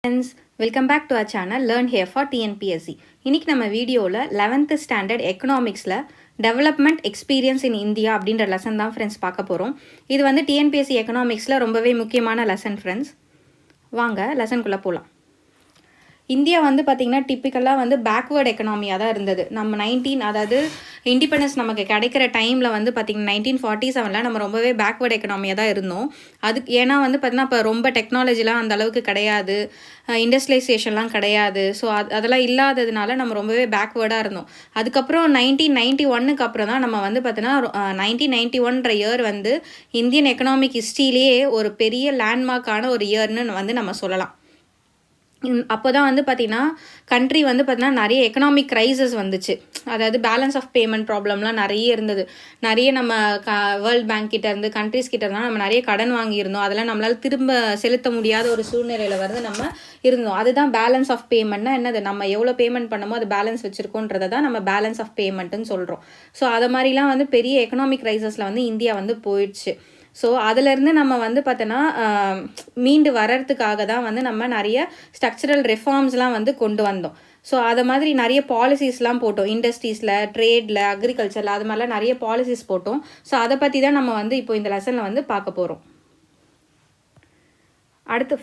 Friends, welcome back to our channel learn here for TNPSC. இன்றைக்கி நம்ம வீடியோவில் 11th standard எக்கனாமிக்ஸில் டெவலப்மெண்ட் எக்ஸ்பீரியன்ஸ் இன் இந்தியா அப்படின்ற lesson தான் ஃப்ரெண்ட்ஸ் பார்க்க போகிறோம். இது வந்து டிஎன்பிஎஸ்சி எக்கனாமிக்ஸில் ரொம்பவே முக்கியமான லெசன் ஃப்ரெண்ட்ஸ். வாங்க லெசனுக்குள்ளே போகலாம். இந்தியா வந்து பார்த்திங்கன்னா டிப்பிக்கலாக வந்து பேக்வேர்டு எக்கனாமியாக தான் இருந்தது. நம்ம அதாவது இண்டிபெண்டன்ஸ் நமக்கு கிடைக்கிற டைமில் வந்து பார்த்திங்கன்னா 1947 நம்ம ரொம்பவே பேக்வேர்டு எக்கனாமியாக தான் இருந்தோம். அதுக்கு ஏன்னா வந்து பார்த்திங்கன்னா இப்போ ரொம்ப டெக்னாலஜிலாம் அந்த அளவுக்கு கிடையாது, இண்டஸ்ட்ரியலைசேஷன்லாம் கிடையாது. ஸோ அதெல்லாம் இல்லாததுனால நம்ம ரொம்பவே பேக்வேர்டாக இருந்தோம். அதுக்கப்புறம் 1991 அப்புறம் தான் நம்ம வந்து பார்த்தீங்கன்னா 1991 இயர் வந்து இந்தியன் எக்கனாமிக் ஹிஸ்ட்ரியிலேயே ஒரு பெரிய லேண்ட்மார்க்கான ஒரு இயர்னு வந்து நம்ம சொல்லலாம். அப்போ தான் வந்து பார்த்திங்கன்னா கண்ட்ரி வந்து பார்த்திங்கன்னா நிறைய எக்கனாமிக் க்ரைசஸ் வந்துச்சு. அதாவது பேலன்ஸ் ஆஃப் பேமெண்ட் ப்ராப்ளம்லாம் நிறைய இருந்தது. நிறைய நம்ம வேர்ல்ட் பேங்க் கிட்டேருந்து கண்ட்ரிஸ் கிட்ட இருந்தால் நம்ம நிறைய கடன் வாங்கியிருந்தோம். அதெல்லாம் நம்மளால் திரும்ப செலுத்த முடியாத ஒரு சூழ்நிலையில் வந்து நம்ம இருந்தோம். அதுதான் பேலன்ஸ் ஆஃப் பேமெண்ட்னா என்னது, நம்ம எவ்வளோ பேமெண்ட் பண்ணமோ அது பேலன்ஸ் வச்சுருக்கோன்றதை தான் நம்ம பேலன்ஸ் ஆஃப் பேமெண்ட்டுன்னு சொல்கிறோம். ஸோ அது மாதிரிலாம் வந்து பெரிய எக்கனாமிக் க்ரைசஸில் வந்து இந்தியா வந்து போயிடுச்சு. ஸோ அதிலேருந்து நம்ம வந்து பார்த்தோன்னா மீண்டு வர்றதுக்காக தான் வந்து நம்ம நிறைய ஸ்ட்ரக்சரல் ரிஃபார்ம்ஸ்லாம் வந்து கொண்டு வந்தோம். ஸோ அதை மாதிரி நிறைய பாலிசிஸ்லாம் போட்டோம். இண்டஸ்ட்ரீஸில், ட்ரேடில், அக்ரிகல்ச்சரில் அது மாதிரிலாம் நிறைய பாலிசிஸ் போட்டோம். ஸோ அதை பற்றி தான் நம்ம வந்து இப்போ இந்த லெசனில் வந்து பார்க்க போகிறோம். அடுத்து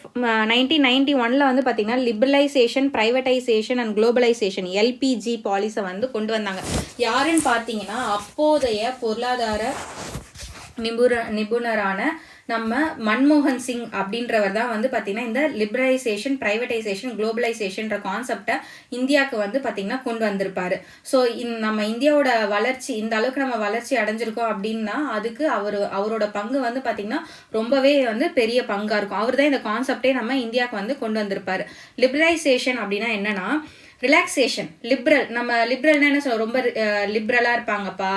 1991 வந்து பார்த்திங்கன்னா liberalisation, privatisation and globalisation LPG பாலிசியை வந்து கொண்டு வந்தாங்க. யாருன்னு பார்த்தீங்கன்னா அப்போதைய பொருளாதார நிபுணரான நம்ம மன்மோகன் சிங் அப்படின்றவர் தான் வந்து பார்த்திங்கன்னா இந்த லிபரலைசேஷன், ப்ரைவேட்டைசேஷன், குளோபலைசேஷன்ற கான்செப்டை இந்தியாவுக்கு வந்து பார்த்திங்கன்னா கொண்டு வந்திருப்பாரு. ஸோ நம்ம இந்தியாவோட வளர்ச்சி இந்த அளவுக்கு நம்ம வளர்ச்சி அடைஞ்சிருக்கோம் அப்படின்னா அதுக்கு அவரோட பங்கு வந்து பார்த்திங்கன்னா ரொம்பவே வந்து பெரிய பங்காக இருக்கும். அவர் தான் இந்த கான்செப்டே நம்ம இந்தியாவுக்கு வந்து கொண்டு வந்திருப்பாரு. லிபரலைசேஷன் அப்படின்னா என்னன்னா ரிலாக்ஸேஷன். நம்ம லிபரல்னா என்ன சொல்லுவோம், ரொம்ப லிபரலாக இருப்பாங்கப்பா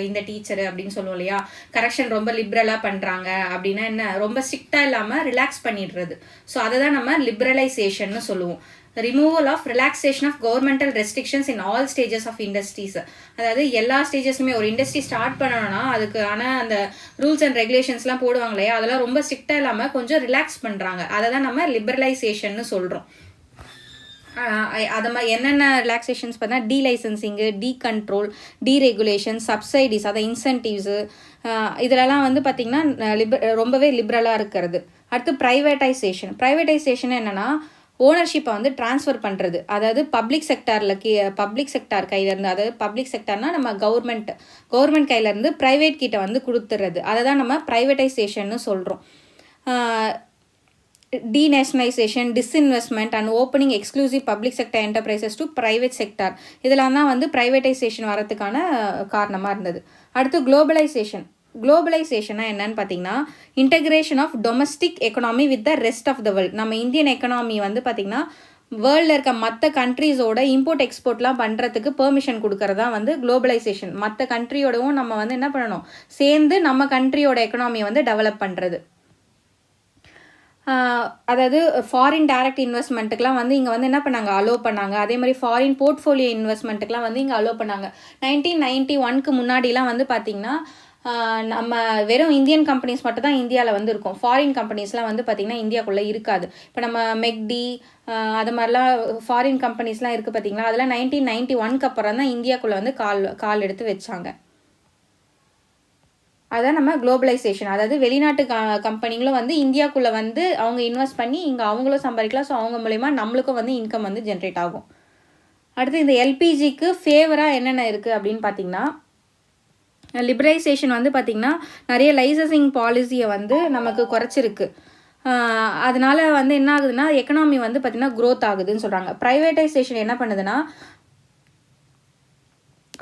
இந்த டீச்சரு அப்படின்னு சொல்லுவோம் இல்லையா. கரெக்ஷன் ரொம்ப லிபரலாக பண்ணுறாங்க அப்படின்னா என்ன, ரொம்ப ஸ்ட்ரிக்டாக இல்லாமல் ரிலாக்ஸ் பண்ணிடுறது. ஸோ அதை தான் நம்ம லிபரலைசேஷன் சொல்லுவோம். Removal of relaxation of governmental restrictions in all stages of industries. அதாவது எல்லா ஸ்டேஜஸுமே ஒரு இண்டஸ்ட்ரி ஸ்டார்ட் பண்ணணும்னா அதுக்கு ஆனால் அந்த ரூல்ஸ் அண்ட் ரெகுலேஷன்ஸ்லாம் போடுவாங்க இல்லையா, அதெல்லாம் ரொம்ப ஸ்ட்ரிக்டாக இல்லாமல் கொஞ்சம் ரிலாக்ஸ் பண்ணுறாங்க. அதை தான் நம்ம லிபரலைசேஷன் சொல்கிறோம். அது மாதிரி என்னென்ன ரிலாக்ஸேஷன்ஸ் பார்த்தா டீலைசன்சிங்கு, டீகண்ட்ரோல், டீரெகுலேஷன், சப்சைடிஸ், அதை இன்சென்டிவ்ஸு, இதிலலாம் வந்து பார்த்திங்கன்னா ரொம்பவே லிபரலாக இருக்கிறது. அடுத்து ப்ரைவேட்டைசேஷன் என்னென்னா ஓனர்ஷிப்பை வந்து ட்ரான்ஸ்ஃபர் பண்ணுறது. அதாவது பப்ளிக் செக்டார் கையிலேருந்து, அதாவது பப்ளிக் செக்டார்னால் நம்ம கவர்மெண்ட் கையிலேருந்து ப்ரைவேட் கிட்ட வந்து கொடுத்துறது. அதை தான் நம்ம ப்ரைவேட்டைசேஷன்னு சொல்கிறோம். Denationalisation, disinvestment and opening exclusive public sector enterprises to private sector, இதெல்லாம் தான் வந்து ப்ரைவேட்டைசேஷன் வரதுக்கான காரணமாக இருந்தது. அடுத்து குளோபலைசேஷனா என்னன்னு பார்த்தீங்கன்னா integration of domestic economy with the rest of the world. நம்ம இந்தியன் எக்கனாமி வந்து பார்த்திங்கன்னா வேர்ல்டில் இருக்க மற்ற கண்ட்ரீஸோட இம்போர்ட் எக்ஸ்போர்ட்லாம் பண்ணுறதுக்கு பெர்மிஷன் கொடுக்கறதா வந்து குளோபலைசேஷன். மற்ற கண்ட்ரியோடவும் நம்ம வந்து என்ன பண்ணணும், சேர்ந்து நம்ம கண்ட்ரியோட எக்கனாமியை வந்து டெவலப் பண்ணுறது. அதாவது ஃபாரின் டைரக்ட் இன்வெஸ்ட்மெண்ட்டுக்கெலாம் வந்து இங்கே வந்து என்ன பண்ணாங்க, அலோவ் பண்ணாங்க. அதே மாதிரி ஃபாரின் போர்ட்ஃபோலியோ இன்வெஸ்ட்மெண்ட்டுக்கெலாம் வந்து இங்கே அலோவ் பண்ணாங்க. 1991 முன்னாடிலாம் வந்து பார்த்திங்கன்னா நம்ம வெறும் இந்தியன் கம்பெனிஸ் மட்டும் தான் இந்தியாவில் வந்து இருக்கும். ஃபாரின் கம்பெனிஸ்லாம் வந்து பார்த்திங்கன்னா இந்தியாவுக்குள்ளே இருக்காது. இப்போ நம்ம மெக்டி அது மாதிரிலாம் ஃபாரின் கம்பெனிஸ்லாம் இருக்குது பார்த்திங்களா, அதெல்லாம் 1991 அப்புறம் தான் இந்தியாவுக்குள்ளே வந்து கால் எடுத்து வச்சாங்க. அதான் நம்ம குளோபலைசேஷன். அதாவது வெளிநாட்டு கம்பெனிங்களும் வந்து இந்தியாவுக்குள்ளே வந்து அவங்க இன்வெஸ்ட் பண்ணி இங்கே அவங்களும் சம்பாதிக்கலாம். ஸோ அவங்க மூலயமா நம்மளுக்கும் வந்து இன்கம் வந்து ஜென்ரேட் ஆகும். அடுத்து இந்த எல்பிஜிக்கு ஃபேவராக என்னென்ன இருக்குது அப்படின்னு பார்த்திங்கன்னா லிபரலைசேஷன் வந்து பார்த்திங்கன்னா நிறைய லைசன்சிங் பாலிசியை வந்து நமக்கு குறைச்சிருக்கு. அதனால வந்து என்ன ஆகுதுன்னா எக்கனாமி வந்து பார்த்திங்கன்னா க்ரோத் ஆகுதுன்னு சொல்கிறாங்க. ப்ரைவேட்டைசேஷன் என்ன பண்ணுதுன்னா,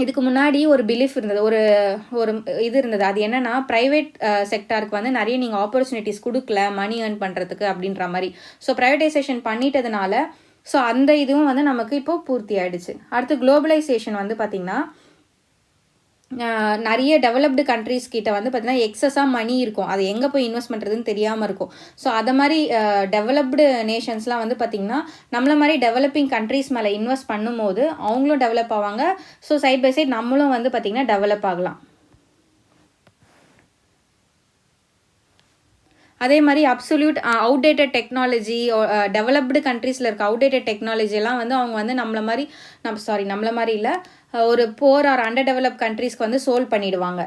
இதுக்கு முன்னாடி ஒரு பிலீஃப் இருந்தது, ஒரு இது இருந்தது. அது என்னென்னா ப்ரைவேட் செக்டாருக்கு வந்து நிறைய நீங்கள் ஆப்பர்ச்சுனிட்டிஸ் கொடுக்கல மணி ஏர்ன் பண்ணுறதுக்கு அப்படின்ற மாதிரி. ஸோ ப்ரைவேட்டைசேஷன் பண்ணிட்டதுனால ஸோ அந்த இதுவும் வந்து நமக்கு இப்போது பூர்த்தி ஆகிடுச்சு. அடுத்து குளோபலைசேஷன் வந்து பார்த்திங்கன்னா நிறைய டெவலப்டு கண்ட்ரீஸ் கிட்ட வந்து பார்த்திங்கன்னா எக்ஸஸாக மணி இருக்கும், அது எங்கே போய் இன்வெஸ்ட் பண்ணுறதுன்னு தெரியாமல் இருக்கும். ஸோ அதை மாதிரி டெவலப்டு நேஷன்ஸ்லாம் வந்து பார்த்திங்கன்னா நம்மள மாதிரி டெவலப்பிங் கண்ட்ரீஸ் மேலே இன்வெஸ்ட் பண்ணும்போது அவங்களும் டெவலப் ஆவாங்க. ஸோ சைட் பை சைட் நம்மளும் வந்து பார்த்திங்கன்னா டெவலப் ஆகலாம். அதே மாதிரி அப்சல்யூட் அவுடேட்டட் டெக்னாலஜி டெவலப்டு கண்ட்ரீஸில் இருக்க அவுடேட்டட் டெக்னாலஜிலாம் வந்து அவங்க வந்து நம்மள மாதிரி இல்லை, ஒரு போர் ஆர் அண்டர் டெவலப் கண்ட்ரீஸ்க்கு வந்து சோல்வ் பண்ணிடுவாங்க.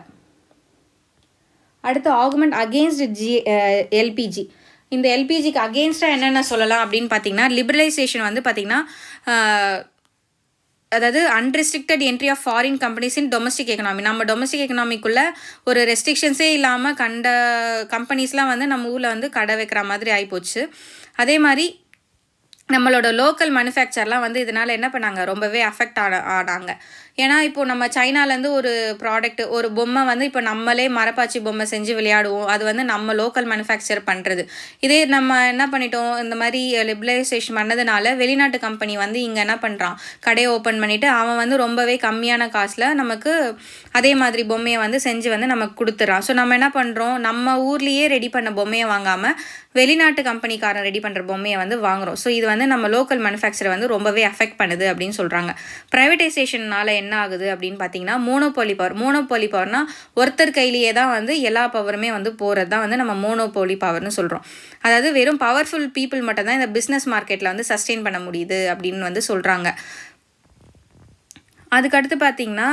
அடுத்து ஆகுமெண்ட் அகெயின்ஸ்ட் எல்பிஜி. இந்த எல்பிஜிக்கு அகெயின்ஸ்டாக என்னென்ன சொல்லலாம் அப்படின்னு பார்த்தீங்கன்னா, லிபரலைசேஷன் வந்து பார்த்திங்கன்னா அதாவது unrestricted entry of foreign companies in domestic economy. நம்ம டொமஸ்டிக் எக்கனாமிக்குள்ளே ஒரு ரெஸ்ட்ரிக்ஷன்ஸே இல்லாமல் கம்பெனிஸ்லாம் வந்து நம்ம ஊரில் வந்து கடை வைக்கிற மாதிரி ஆகிப்போச்சு. அதே மாதிரி நம்மளோட லோக்கல் மேனுஃபேக்சர்லாம் வந்து இதனால் என்ன பண்ணாங்க, ரொம்பவே அஃபெக்ட் ஆனாங்க. ஏன்னா இப்போது நம்ம சைனாலேருந்து ஒரு ப்ராடக்ட், ஒரு பொம்மை வந்து இப்போ நம்மளே மரப்பாச்சி பொம்மை செஞ்சு விளையாடுவோம், அது வந்து நம்ம லோக்கல் மேனுஃபேக்சர் பண்ணுறது. இதே நம்ம என்ன பண்ணிட்டோம், இந்த மாதிரி லிபரலைசேஷன் பண்ணதுனால வெளிநாட்டு கம்பெனி வந்து இங்கே என்ன பண்ணுறான், கடையை ஓப்பன் பண்ணிவிட்டு அவன் வந்து ரொம்பவே கம்மியான காசில் நமக்கு அதே மாதிரி பொம்மையை வந்து செஞ்சு வந்து நமக்கு கொடுத்துட்றான். ஸோ நம்ம என்ன பண்ணுறோம், நம்ம ஊர்லேயே ரெடி பண்ண பொம்மையை வாங்காமல் வெளிநாட்டு கம்பெனிக்காரன் ரெடி பண்ணுற பொம்மையை வந்து வாங்குகிறோம். ஸோ இது வந்து நம்ம லோக்கல் மேனுஃபேக்சரை வந்து ரொம்பவே அஃபெக்ட் பண்ணுது அப்படின்னு சொல்கிறாங்க. ப்ரைவேட்டைசேஷனால் என்ன ஆகுது அப்படின்னு பார்த்தீங்கன்னா, மோனோபோலி பவர்னால் ஒருத்தர் கையிலேயே தான் வந்து எல்லா பவருமே வந்து போகிறது தான் வந்து நம்ம மோனோபோலி பவர்னு சொல்கிறோம். அதாவது வெறும் பவர்ஃபுல் பீப்புள் மட்டும் தான் இந்த பிஸ்னஸ் மார்க்கெட்டில் வந்து சஸ்டெயின் பண்ண முடியுது அப்படின்னு வந்து சொல்கிறாங்க. அதுக்கடுத்து பார்த்திங்கன்னா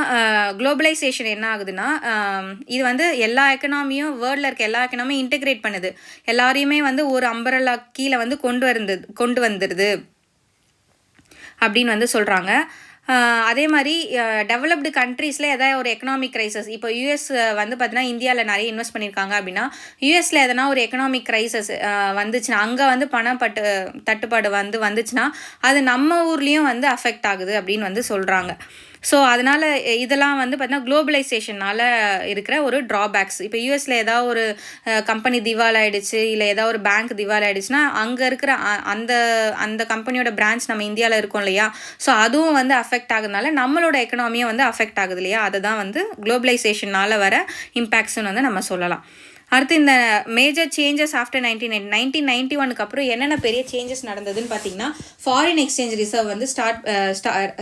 குளோபலைசேஷன் என்ன ஆகுதுன்னா, இது வந்து எல்லா எக்கனாமியும், வேர்ல்டில் இருக்க எல்லா எக்கனாமியும் இன்டெகிரேட் பண்ணுது. எல்லாரையுமே வந்து ஒரு அம்பரலா கீழே வந்து கொண்டு வந்துடுது அப்படின்னு வந்து சொல்கிறாங்க. அதே மாதிரி டெவலப்டு கண்ட்ரீஸில் எதாவது ஒரு எக்கனாமிக் க்ரைசஸ், இப்போ யூஎஸ் வந்து பார்த்தீங்கன்னா இந்தியாவில் நிறைய இன்வெஸ்ட் பண்ணியிருக்காங்க அப்படின்னா, யூஎஸில் எதனா ஒரு எக்கனாமிக் க்ரைசஸ் வந்துச்சுன்னா, அங்கே வந்து தட்டுப்பாடு வந்துச்சுன்னா அது நம்ம ஊர்லேயும் வந்து அஃபெக்ட் ஆகுது அப்படின்னு வந்து சொல்கிறாங்க. ஸோ அதனால் இதெல்லாம் வந்து பார்த்தீங்கன்னா குளோபலைசேஷனால் இருக்கிற ஒரு ட்ராபேக்ஸ். இப்போ யூஎஸில் ஏதாவது ஒரு கம்பெனி திவாலாயிடுச்சு, இல்லை ஏதாவது ஒரு பேங்க் திவாலாயிடுச்சுன்னா அங்கே இருக்கிற அந்த கம்பெனியோட பிரான்ச் நம்ம இந்தியாவில் இருக்கோம் இல்லையா, ஸோ அதுவும் வந்து அஃபெக்ட் ஆகுதுனால நம்மளோட எக்கனாமியும் வந்து அஃபெக்ட் ஆகுது இல்லையா, அதுதான் வந்து குளோபலைசேஷனால் வர இம்பேக்ட்ஸ்ன்னு வந்து நம்ம சொல்லலாம். அடுத்து இந்த மேஜர் சேஞ்சஸ் ஆஃப்டர் 1991 அப்புறம் என்னென்ன பெரிய சேஞ்சஸ் நடந்ததுன்னு பார்த்தீங்கன்னா, ஃபாரின் எக்ஸ்சேஞ்ச் ரிசர்வ் வந்து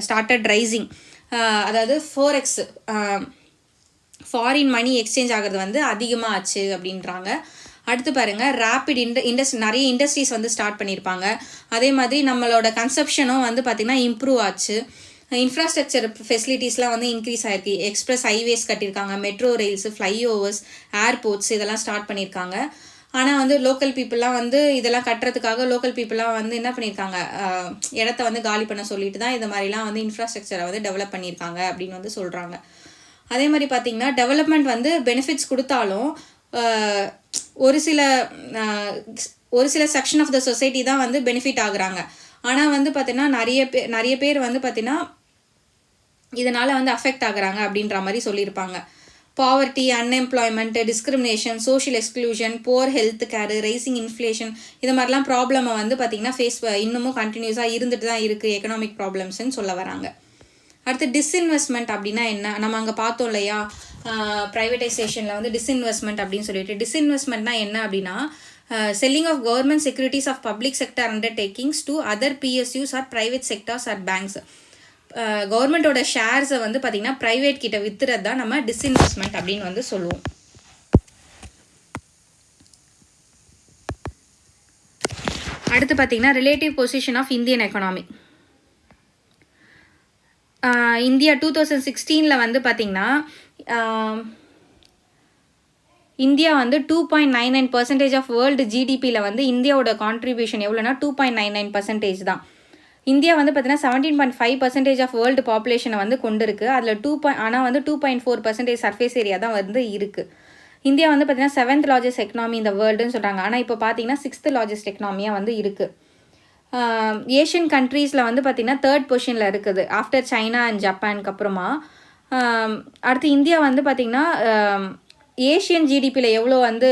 ஸ்டார்டட் ரைசிங். அதாவது 4x ஃபாரின் மணி எக்ஸ்சேஞ்ச் ஆகிறது வந்து அதிகமாக ஆச்சு அப்படின்றாங்க. அடுத்து பாருங்கள், ரேப்பிட் நிறைய இண்டஸ்ட்ரீஸ் வந்து ஸ்டார்ட் பண்ணியிருப்பாங்க. அதே மாதிரி நம்மளோட கன்சப்ஷனும் வந்து பார்த்திங்கன்னா இம்ப்ரூவ் ஆச்சு. இன்ஃப்ராஸ்ட்ரக்சர் ஃபெசிலிட்டிஸ்லாம் வந்து இன்க்ரீஸ் ஆகிருக்கு. எக்ஸ்பிரஸ் ஹைவேஸ் கட்டியிருக்காங்க, மெட்ரோ ரயில்ஸு, ஃப்ளைஓவர்ஸ், ஏர்போர்ட்ஸ் இதெல்லாம் ஸ்டார்ட் பண்ணியிருக்காங்க. ஆனால் வந்து லோக்கல் பீப்புளெலாம் வந்து இதெல்லாம் கட்டுறதுக்காக லோக்கல் பீப்புளெலாம் வந்து என்ன பண்ணியிருக்காங்க, இடத்த வந்து காலி பண்ண சொல்லிட்டு தான் இந்த மாதிரிலாம் வந்து இன்ஃப்ராஸ்ட்ரக்சரை வந்து டெவலப் பண்ணியிருக்காங்க அப்படின்னு வந்து சொல்கிறாங்க. அதே மாதிரி பார்த்திங்கன்னா டெவலப்மெண்ட் வந்து பெனிஃபிட்ஸ் கொடுத்தாலும் ஒரு சில செக்ஷன் ஆஃப் த சொசைட்டி தான் வந்து பெனிஃபிட் ஆகுறாங்க. ஆனால் வந்து பார்த்திங்கன்னா நிறைய பேர் வந்து பார்த்திங்கன்னா இதனால் வந்து அஃபெக்ட் ஆகுறாங்க அப்படின்ற மாதிரி சொல்லியிருப்பாங்க. Poverty, unemployment, discrimination, social exclusion, poor health care, rising inflation, இது மாதிரிலாம் ப்ராப்ளமை வந்து பார்த்திங்கன்னா இன்னமும் கண்டினியூஸாக இருந்துட்டு தான் இருக்குது எக்கனாமிக் ப்ராப்ளம்ஸ்ன்னு சொல்ல வராங்க. அடுத்து டிஸ்இன்வெஸ்ட்மெண்ட் அப்படின்னா என்ன, நம்ம அங்கே பார்த்தோம் இல்லையா, ப்ரைவேட்டைசேஷனில் வந்து டிஸ்இன்வெஸ்ட்மெண்ட் அப்படின்னு சொல்லிட்டு. டிஸ்இன்வெஸ்ட்மெண்ட்னா என்ன அப்படின்னா, selling of government securities of public sector undertakings to other PSUs or private sectors or banks. கவர்மெண்ட்டோட ஷேர்ஸை வந்து பார்த்திங்கன்னா ப்ரைவேட் கிட்ட வித்துறது தான் நம்ம டிஸ்இன்வெஸ்ட்மெண்ட் அப்படின்னு வந்து சொல்லுவோம். அடுத்து பார்த்திங்கன்னா relative position of Indian economy. India 2016 வந்து பார்த்திங்கன்னா இந்தியா வந்து 2.99% ஆஃப் வேர்ல்டு ஜிடிபியில் வந்து இந்தியாவோட கான்ட்ரிபியூஷன் எவ்வளோனா 2.99% தான். இந்தியா வந்து பார்த்தீங்கன்னா 17.5% ஆஃப் வேர்ல்டு பாப்புலேஷனை வந்து கொண்டு இருக்குது. அதில் ஆனால் வந்து 2.4% சர்ஃபேஸ் ஏரியா தான் வந்து இருக்குது. இந்தியா வந்து பார்த்தீங்கன்னா 7th லார்ஜஸ்ட் எக்கனாமி இந்த வேர்ல்டுன்னு சொல்கிறாங்க. ஆனால் இப்போ பார்த்தீங்கன்னா 6th லார்ஜஸ்ட் எக்கனாமியாக வந்து இருக்குது. ஏஷியன் கண்ட்ரீஸில் வந்து பார்த்திங்கன்னா 3rd பொசிஷனில் இருக்குது ஆஃப்டர் சைனா அண்ட் ஜப்பானுக்கு அப்புறமா. அடுத்து இந்தியா வந்து பார்த்திங்கன்னா ஏஷியன் ஜிடிபியில் எவ்வளோ வந்து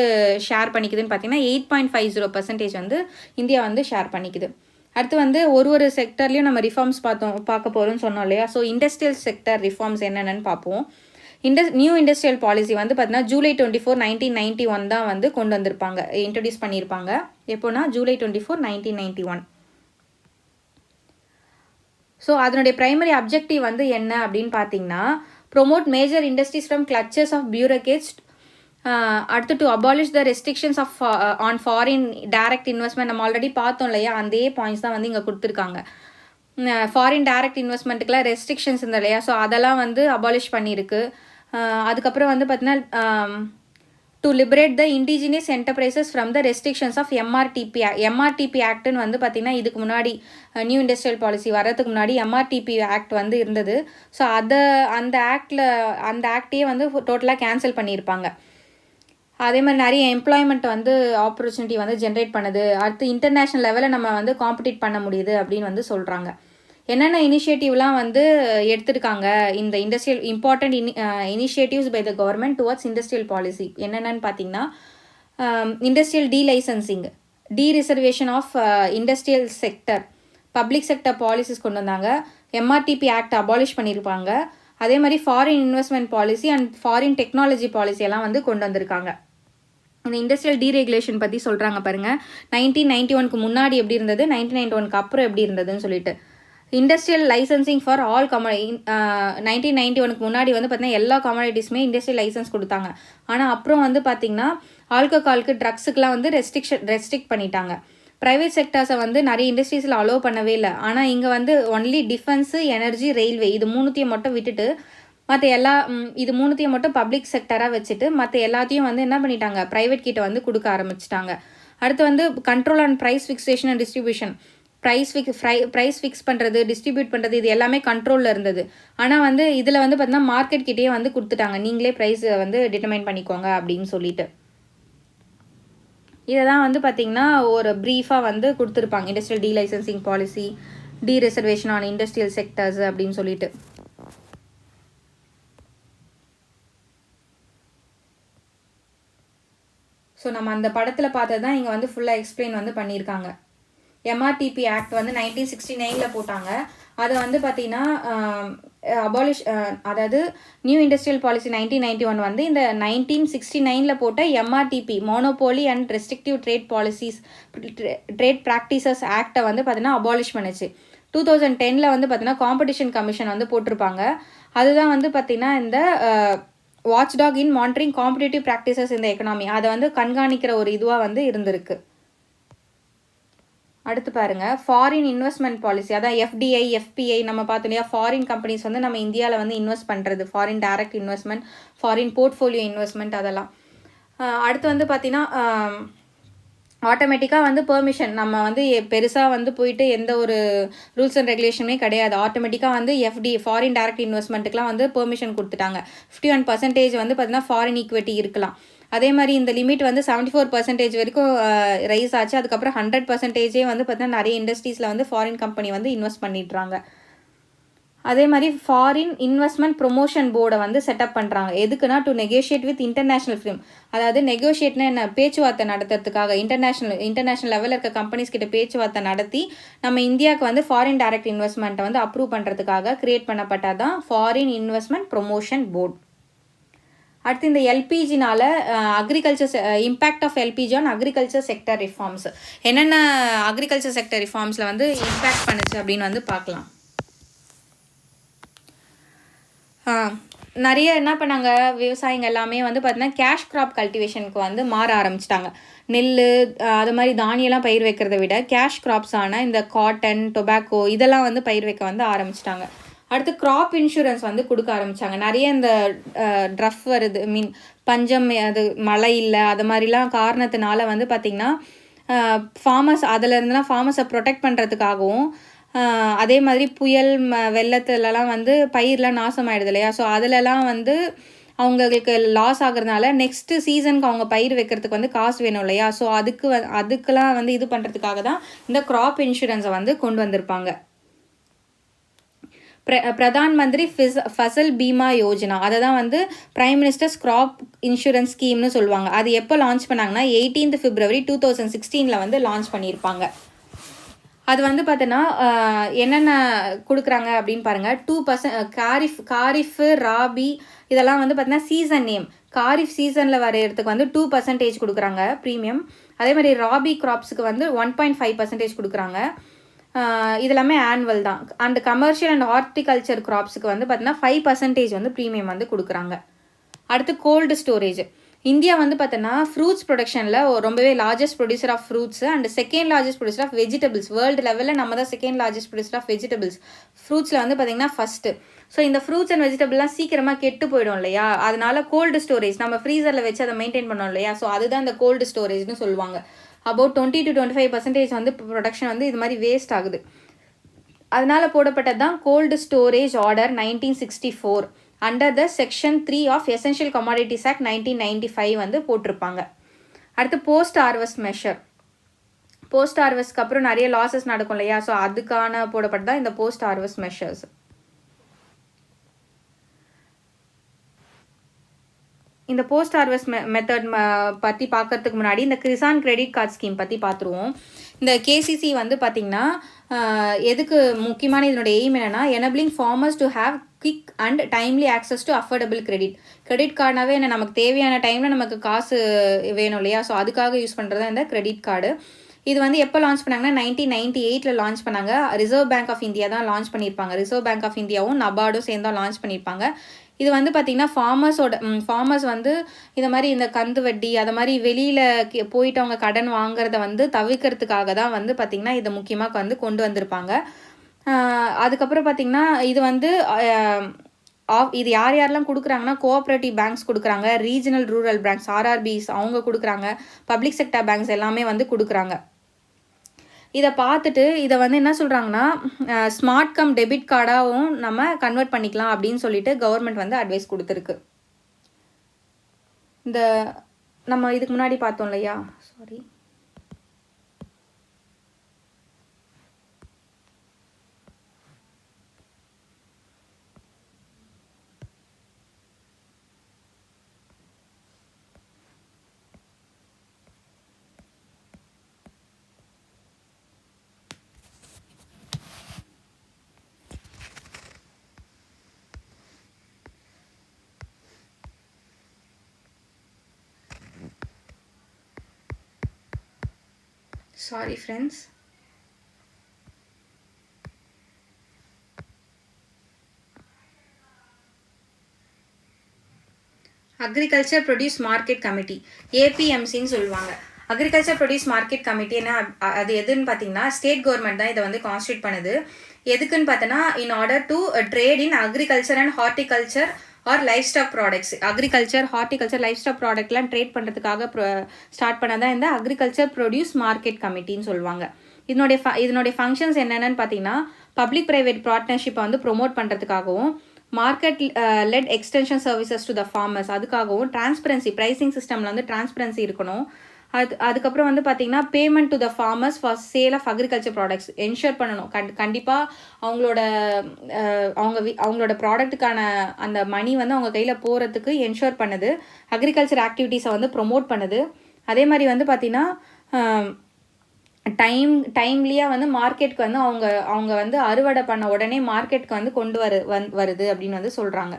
ஷேர் பண்ணிக்குதுன்னு பார்த்தீங்கன்னா 8.50% வந்து இந்தியா வந்து ஷேர் பண்ணிக்குது. அடுத்து வந்து ஒரு செக்டர்லேயும் நம்ம ரிஃபார்ம்ஸ் பார்க்க போகிறோம்னு சொன்னோம் இல்லையா. ஸோ இண்டஸ்ட்ரியல் செக்டர் ரிஃபார்ம்ஸ் என்னென்னு பார்ப்போம். நியூ இண்டஸ்ட்ரியல் பாலிசி வந்து பார்த்தீங்கன்னா July 24, 1991 தான் வந்து கொண்டு வந்திருப்பாங்க, இன்ட்ரடியூஸ் பண்ணியிருப்பாங்க. எப்போனா July 24, 1991. ஸோ அதனுடைய ப்ரைமரி அப்ஜெக்டிவ் வந்து என்ன அப்படின்னு பார்த்தீங்கன்னா, promote major industries from clutches of bureaucrats அடுத்து to abolish the restrictions of on foreign direct investment நம்ம ஆல்ரெடி பார்த்தோம் இல்லையா, அதே பாயிண்ட்ஸ் தான் வந்து இங்கே கொடுத்துருக்காங்க. ஃபாரின் டைரக்ட் இன்வெஸ்ட்மெண்ட்டுக்குலாம் ரெஸ்ட்ரிக்ஷன்ஸ் இருந்தது இல்லையா, ஸோ அதெல்லாம் வந்து அபாலிஷ் பண்ணியிருக்கு. அதுக்கப்புறம் வந்து பார்த்தீங்கன்னா to liberate the indigenous enterprises from the restrictions of MRTP ஆக்ட்னு வந்து பார்த்திங்கன்னா இதுக்கு முன்னாடி நியூ இண்டஸ்ட்ரியல் பாலிசி வரதுக்கு முன்னாடி எம்ஆர்டிபி ஆக்ட் வந்து இருந்தது. ஸோ அந்த ஆக்டையே வந்து டோட்டலாக கேன்சல் பண்ணியிருப்பாங்க. அதே மாதிரி நிறைய எம்ப்ளாய்மெண்ட் வந்து ஆப்பர்ச்சுனிட்டி வந்து ஜென்ரேட் பண்ணுது. அடுத்து இன்டர்நேஷ்னல் லெவலில் நம்ம வந்து காம்படிட் பண்ண முடியுது அப்படின்னு வந்து சொல்கிறாங்க. என்னென்ன இனிஷியேட்டிவ்லாம் வந்து எடுத்திருக்காங்க இந்த important initiatives by the government towards industrial policy என்னென்னு பார்த்தீங்கன்னா, industrial delicensing, dereservation of industrial sector, public sector policies கொண்டு வந்தாங்க. எம்ஆர்டிபி ஆக்ட் அபாலிஷ் பண்ணியிருப்பாங்க. அதே மாதிரி foreign investment policy and foreign technology policy எல்லாம் வந்து கொண்டு வந்திருக்காங்க. இந்த இண்டஸ்ட்ரியல் டீரெகுலேஷன் பற்றி சொல்கிறாங்க பாருங்கள். 1991க்கு முன்னாடி எப்படி இருந்தது, 1991க்கு அப்புறம் எப்படி இருந்ததுன்னு சொல்லிட்டு. இண்டஸ்ட்ரியல் லைசன்சிங் ஃபார் ஆல் 1991க்கு முன்னாடி வந்து பார்த்தீங்கன்னா எல்லா கமாடிட்டிஸுமே இண்டஸ்ட்ரியல் லைசன்ஸ் கொடுத்தாங்க. ஆனால் அப்புறம் வந்து பார்த்திங்கன்னா ஆல்கஹாலுக்கு ட்ரக்ஸுக்கெலாம் வந்து ரெஸ்ட்ரிக்ட் பண்ணிட்டாங்க. ப்ரைவேட் செக்டர்ஸை வந்து நிறைய இண்டஸ்ட்ரீஸில் அலோவ் பண்ணவே இல்லை. ஆனால் இங்கே வந்து ஒன்லி டிஃபென்ஸு, எனர்ஜி, ரயில்வே இது மூணுத்தையும் மட்டும் விட்டுட்டு மற்ற இது மூணுத்தையும் மட்டும் பப்ளிக் செக்டராக வச்சுட்டு மற்ற எல்லாத்தையும் வந்து என்ன பண்ணிட்டாங்க, ப்ரைவேட் கிட்ட வந்து கொடுக்க ஆரம்பிச்சிட்டாங்க. அடுத்து வந்து control and price fixation and distribution, price fix பண்ணுறது, டிஸ்ட்ரிபியூட் பண்ணுறது, இது எல்லாமே கண்ட்ரோலில் இருந்தது. ஆனால் வந்து இதில் வந்து பார்த்தீங்கன்னா மார்க்கெட் கிட்டேயே வந்து கொடுத்துட்டாங்க, நீங்களே ப்ரைஸ் வந்து டிட்டர்மைன் பண்ணிக்கோங்க அப்படின்னு சொல்லிட்டு. இதை தான் வந்து பார்த்திங்கன்னா ஒரு ப்ரீஃபாக வந்து கொடுத்துருப்பாங்க, industrial delicensing policy, dereservation on industrial sectors அப்படின்னு சொல்லிட்டு. ஸோ நம்ம அந்த படத்தில் பார்த்தது தான் இங்கே வந்து ஃபுல்லாக எக்ஸ்பிளைன் வந்து பண்ணியிருக்காங்க. எம்ஆர்டிபி ஆக்ட் வந்து 1969 போட்டாங்க. அதை வந்து பார்த்தீங்கன்னா அதாவது நியூ இண்டஸ்ட்ரியல் பாலிசி 1991 வந்து இந்த 1969 போட்ட MRTP monopoly and restrictive trade practices ஆக்டை வந்து பார்த்தீங்கன்னா அபாலிஷ் பண்ணுச்சு. 2010 வந்து பார்த்தீங்கன்னா காம்படிஷன் கமிஷன் வந்து போட்டிருப்பாங்க. அதுதான் வந்து பார்த்தீங்கன்னா இந்த வாட்ச்டாக் இன் மானிட்டரிங் காம்படிட்டிவ் ப்ராக்டிசஸ் இந்த எக்கனாமி, அதை வந்து கண்காணிக்கிற ஒரு இதுவாக வந்து இருந்திருக்கு. அடுத்து பாருங்கள், ஃபாரின் இன்வெஸ்ட்மெண்ட் பாலிசி, அதான் எஃப்டிஐ, எஃபிஐ நம்ம பார்த்தோம் இல்லையா, ஃபாரின் கம்பெனிஸ் வந்து நம்ம இந்தியாவில் வந்து இன்வெஸ்ட் பண்ணுறது, foreign direct investment, foreign portfolio investment அதெல்லாம். அடுத்து வந்து பார்த்திங்கன்னா ஆட்டோமேட்டிக்காக வந்து பெர்மிஷன், நம்ம வந்து பெருசாக வந்து போயிட்டு எந்த ஒரு ரூல்ஸ் அண்ட் ரெகுலேஷனுமே கிடையாது. ஆட்டோமேட்டிக்காக வந்து ஃபாரின் டைரக்ட் இன்வெஸ்ட்மெண்ட்டுக்குலாம் வந்து பெர்மிஷன் கொடுத்துட்டாங்க. 51% வந்து பார்த்திங்கன்னா ஃபாரின் ஈக்விட்டி இருக்கலாம். அதே மாதிரி இந்த லிமிட் வந்து 74% வரைக்கும் ரைஸ் ஆச்சு. அதுக்கப்புறம் 100% வந்து பார்த்தீங்கன்னா நிறைய இண்டஸ்ட்ரீஸில் வந்து ஃபாரின் கம்பெனி வந்து இன்வெஸ்ட் பண்ணிடுறாங்க. அதே மாதிரி ஃபாரின் இன்வெஸ்ட்மெண்ட் ப்ரொமோஷன் போர்டை வந்து செட்டப் பண்ணுறாங்க. எதுக்குன்னா to negotiate with international film, அதாவது நெகோஷியேட்னா என்ன, பேச்சுவார்த்தை நடத்துறதுக்காக இன்டர்நேஷ்னல் லெவலில் இருக்க கம்பெனிஸ் கிட்ட பேச்சுவார்த்தை நடத்தி நம்ம இந்தியாவுக்கு வந்து ஃபாரின் டைரக்ட் இன்வெஸ்ட்மெண்ட்டை வந்து அப்ரூவ் பண்ணுறதுக்காக கிரியேட் பண்ணப்பட்டது தான் ஃபாரின் இன்வெஸ்ட்மெண்ட் ப்ரொமோஷன் போர்டு. அடுத்து இந்த எல்பிஜினால impact of LPG on agriculture sector reforms, என்னென்ன அக்ரிகல்ச்சர் செக்டர் ரிஃபார்ம்ஸில் வந்து இம்பேக்ட் பண்ணுச்சு அப்படின்னு வந்து பார்க்கலாம். நிறைய என்ன பண்ணாங்க, விவசாயிங்க எல்லாமே வந்து பார்த்தீங்கன்னா கேஷ் கிராப் கல்டிவேஷனுக்கு வந்து மாற ஆரம்பிச்சிட்டாங்க. நெல் அது மாதிரி தானியெல்லாம் பயிர் வைக்கிறத விட கேஷ் கிராப்ஸான இந்த காட்டன், டொபாக்கோ இதெல்லாம் வந்து பயிர் வைக்க வந்து ஆரம்பிச்சிட்டாங்க. அடுத்து கிராப் இன்சூரன்ஸ் வந்து கொடுக்க ஆரம்பித்தாங்க. நிறைய இந்த ட்ரஃப் வருது, பஞ்சம், அது மழை இல்லை, அது மாதிரிலாம் காரணத்தினால வந்து பார்த்திங்கன்னா ஃபார்மர்ஸ் அதிலருந்துலாம் ஃபார்மர்ஸை ப்ரொடெக்ட் பண்ணுறதுக்காகவும், அதே மாதிரி புயல் வெள்ளத்துலலாம் வந்து பயிரெலாம் நாசமாயிடுது இல்லையா, ஸோ அதிலலாம் வந்து அவங்களுக்கு லாஸ் ஆகுறதுனால நெக்ஸ்ட்டு சீசனுக்கு அவங்க பயிர் வைக்கிறதுக்கு வந்து காசு வேணும் இல்லையா, ஸோ அதுக்கெலாம் வந்து இது பண்ணுறதுக்காக தான் இந்த கிராப் இன்சூரன்ஸை வந்து கொண்டு வந்திருப்பாங்க. பிரதான் மந்திரி ஃபசல் பீமா யோஜனா, அதை தான் வந்து பிரைம் மினிஸ்டர்ஸ் கிராப் இன்சூரன்ஸ் ஸ்கீம்னு சொல்லுவாங்க. அது எப்போ லான்ச் பண்ணாங்கன்னா 18 February 2016 வந்து லான்ச் பண்ணியிருப்பாங்க. அது வந்து பார்த்தோன்னா என்னென்ன கொடுக்குறாங்க அப்படின்னு பாருங்கள். 2% காரிஃபு, ராபி இதெல்லாம் வந்து பார்த்தீங்கன்னா சீசன் நேம், காரிஃப் சீசனில் வரைகிறதுக்கு வந்து 2% கொடுக்குறாங்க ப்ரீமியம். அதே மாதிரி ராபி கிராப்ஸுக்கு வந்து 1.5% கொடுக்குறாங்க. இதெல்லாமே ஆனுவல் தான். அண்ட் கமர்ஷியல் அண்ட் ஹார்டிகல்ச்சர் கிராப்ஸுக்கு வந்து பார்த்தீங்கன்னா 5% வந்து ப்ரீமியம் வந்து கொடுக்குறாங்க. அடுத்து கோல்டு ஸ்டோரேஜ், இந்தியா வந்து பார்த்தோன்னா ஃப்ரூட்ஸ் ப்ரொடக்ஷனில் ரொம்பவே largest producer of fruits and second largest producer of vegetables. World லெவலில் நம்ம தான் second largest producer of vegetables. ஃப்ரூட்ஸில் வந்து பார்த்திங்கன்னா ஃபஸ்ட்டு. ஸோ இந்த ஃப்ரூட்ஸ் அண்ட் வெஜிடபிள்லாம் சீக்கிரமாக கெட்டு போயிடும் இல்லையா, அதனால கோல்டு ஸ்டோரேஜ் நம்ம ஃப்ரீசரில் வச்சு அதை மெயின்டைன் பண்ணோம் இல்லையா, ஸோ அதுதான் இந்த கோல்டு ஸ்டோரேஜ்னு சொல்லுவாங்க. அபவுட் 20 to 25% வந்து ப்ரொடக்ஷன் வந்து இது மாதிரி வேஸ்ட் ஆகுது. அதனால போடப்பட்டது தான் cold storage order 1964 under the section 3 of essential commodities act 1995 வந்து போட்டிருப்பாங்க. அடுத்து போஸ்ட் ஹார்வெஸ்ட் மெஷர். போஸ்ட் ஹார்வெஸ்ட்க்கு அப்புறம் நிறைய லாஸஸ் நடக்கும் இல்லையா, ஸோ அதுக்கான போடப்பட்டது தான் இந்த போஸ்ட் ஹார்வெஸ்ட் மெஷர்ஸ். இந்த போஸ்ட் ஹார்வெஸ்ட் மெத்தட் பற்றி பார்க்கறதுக்கு முன்னாடி இந்த கிசான் கிரெடிட் கார்டு ஸ்கீம் பற்றி பார்த்துருவோம். இந்த கேசிசி வந்து பார்த்திங்கன்னா எதுக்கு முக்கியமான இதனுடைய எய்ம் என்னென்னா, enabling farmers to have quick and timely access to affordable credit கார்டாகவே என்ன நமக்கு தேவையான டைமில் நமக்கு காசு வேணும் இல்லையா, ஸோ அதுக்காக யூஸ் பண்ணுறது இந்த கிரெடிட் கார்டு. இது வந்து எப்போ லான்ச் பண்ணாங்கன்னா 1998 லான்ச் பண்ணாங்க. ரிசர்வ் பேங்க் ஆஃப் இந்தியா தான் லான்ச் பண்ணியிருப்பாங்க. ரிசர்வ் பேங்க் ஆஃப் இந்தியாவும் நபார்டும் சேர்ந்து தான் லான்ச் பண்ணியிருப்பாங்க. இது வந்து பார்த்திங்கன்னா ஃபார்மர்ஸ் வந்து இந்த மாதிரி இந்த கந்து வட்டி அதை மாதிரி வெளியில் போயிட்டு அவங்க கடன் வாங்குறத வந்து தவிர்க்கிறதுக்காக தான் வந்து பார்த்திங்கன்னா இதை முக்கியமாக வந்து கொண்டு வந்திருப்பாங்க. அதுக்கப்புறம் பார்த்திங்கன்னா இது வந்து இது யாரெல்லாம் கொடுக்குறாங்கன்னா கோஆப்ரேட்டிவ் பேங்க்ஸ் கொடுக்குறாங்க, ரீஜனல் ரூரல் பேங்க்ஸ் ஆர்ஆர்பிஸ் அவங்க கொடுக்குறாங்க, பப்ளிக் செக்டர் பேங்க்ஸ் எல்லாமே வந்து கொடுக்குறாங்க. இதை பார்த்துட்டு இதை வந்து என்ன சொல்கிறாங்கன்னா ஸ்மார்ட் கம் டெபிட் கார்டாகவும் நம்ம கன்வெர்ட் பண்ணிக்கலாம் அப்படின்னு சொல்லிட்டு கவர்மெண்ட் வந்து அட்வைஸ் கொடுத்துருக்கு. இந்த நம்ம இதுக்கு முன்னாடி பார்த்தோம் இல்லையா, sorry friends. Agriculture produce market committee, ஏபிஎம்சின்னு சொல்லுவாங்க. அக்ரிகல்ச்சர் ப்ரொடியூஸ் மார்க்கெட் கமிட்டி என்ன அது எதுன்னு பார்த்தீங்கன்னா ஸ்டேட் கவர்மெண்ட் தான் இதை வந்து கான்ஸ்டியூட் பண்ணுது. எதுக்குன்னு பார்த்தோன்னா in order to trade in agriculture and horticulture or livestock products. Agriculture horticulture livestock ப்ராடக்ட்லாம் ட்ரேட் பண்ணுறதுக்காக ஸ்டார்ட் பண்ணதான் இந்த அக்ரிகல்ச்சர் ப்ரொடியூஸ் மார்க்கெட் கமிட்டின்னு சொல்லுவாங்க. இதனுடைய ஃபங்க்ஷன்ஸ் என்னென்னு பார்த்தீங்கன்னா பப்ளிக் ப்ரைவேட் பார்ட்னர்ஷிப்பை வந்து ப்ரொமோட் பண்ணுறதுக்காகவும், market led extension services to the farmers அதுக்காகவும், டிரான்ஸ்பரன்சி ப்ரைசிங் சிஸ்டமில் வந்து டிரான்ஸ்பரன்சி இருக்கணும். அதுக்கப்புறம் வந்து பார்த்திங்கன்னா payment to the farmers for sale of agriculture products ensure பண்ணணும். கண்டிப்பாக அவங்களோட ப்ராடக்ட்டுக்கான அந்த மணி வந்து அவங்க கையில் போகிறதுக்கு என்ஷூர் பண்ணுது. அக்ரிகல்ச்சர் ஆக்டிவிட்டீஸை வந்து ப்ரொமோட் பண்ணுது. அதே மாதிரி வந்து பார்த்திங்கன்னா டைம்லியாக வந்து மார்க்கெட்டுக்கு வந்து அவங்க வந்து அறுவடை பண்ண உடனே மார்க்கெட்டுக்கு வந்து கொண்டு வருது அப்படின்னு வந்து சொல்கிறாங்க.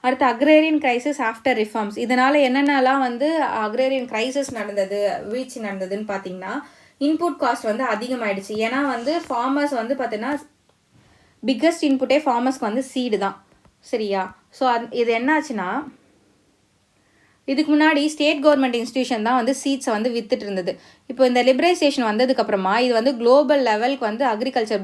அடுத்து அக்ரேரியன் கிரைசிஸ் ஆஃப்டர் ரிஃபார்ம்ஸ். இதனால் என்னென்னலாம் வந்து அக்ரேரியன் கிரைசிஸ் வீழ்ச்சி நடந்ததுன்னு பார்த்தீங்கன்னா இன்புட் காஸ்ட் வந்து அதிகமாகிடுச்சு. ஏன்னா வந்து ஃபார்மர்ஸ் வந்து பார்த்தீங்கன்னா பிக்கஸ்ட் இன்புட்டே ஃபார்மர்ஸ்க்கு வந்து சீடு தான், சரியா. ஸோ இது என்னாச்சுன்னா இதுக்கு முன்னாடி ஸ்டேட் கவர்மெண்ட் இன்ஸ்டியூஷன் தான் வந்து சீட்ஸை வந்து வித்துட்டு இருந்தது. இப்போ இந்த லிபரைசேஷன் வந்ததுக்கப்புறமா இது வந்து குளோபல் லெவலுக்கு வந்து அக்ரிகல்ச்சர்